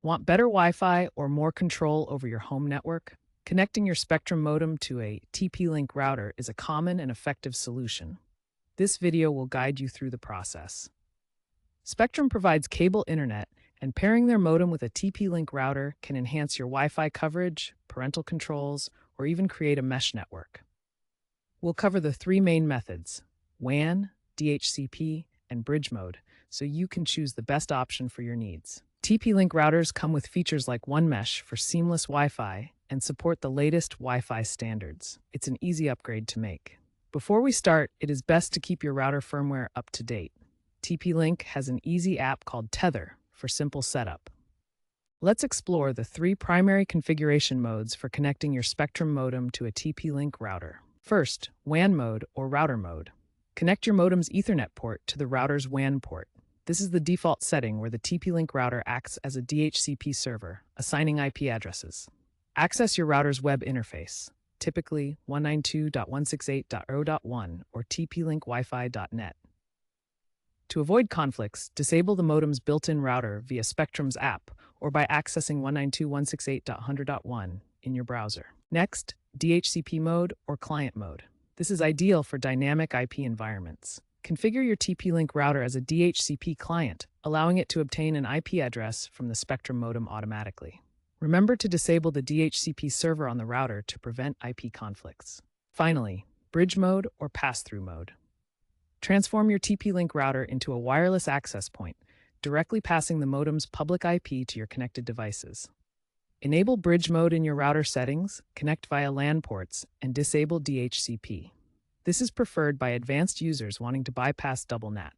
Want better Wi-Fi or more control over your home network? Connecting your Spectrum modem to a TP-Link router is a common and effective solution. This video will guide you through the process. Spectrum provides cable internet, and pairing their modem with a TP-Link router can enhance your Wi-Fi coverage, parental controls, or even create a mesh network. We'll cover the three main methods: WAN, DHCP, and bridge mode, so you can choose the best option for your needs. TP-Link routers come with features like One Mesh for seamless Wi-Fi and support the latest Wi-Fi standards. It's an easy upgrade to make. Before we start, it is best to keep your router firmware up to date. TP-Link has an easy app called Tether for simple setup. Let's explore the three primary configuration modes for connecting your Spectrum modem to a TP-Link router. First, WAN mode or router mode. Connect your modem's Ethernet port to the router's WAN port. This is the default setting where the TP-Link router acts as a DHCP server, assigning IP addresses. Access your router's web interface, typically 192.168.0.1 or tplinkwifi.net. To avoid conflicts, disable the modem's built-in router via Spectrum's app or by accessing 192.168.100.1 in your browser. Next, DHCP mode or client mode. This is ideal for dynamic IP environments. Configure your TP-Link router as a DHCP client, allowing it to obtain an IP address from the Spectrum modem automatically. Remember to disable the DHCP server on the router to prevent IP conflicts. Finally, bridge mode or pass-through mode. Transform your TP-Link router into a wireless access point, directly passing the modem's public IP to your connected devices. Enable bridge mode in your router settings, connect via LAN ports, and disable DHCP. This is preferred by advanced users wanting to bypass double NAT.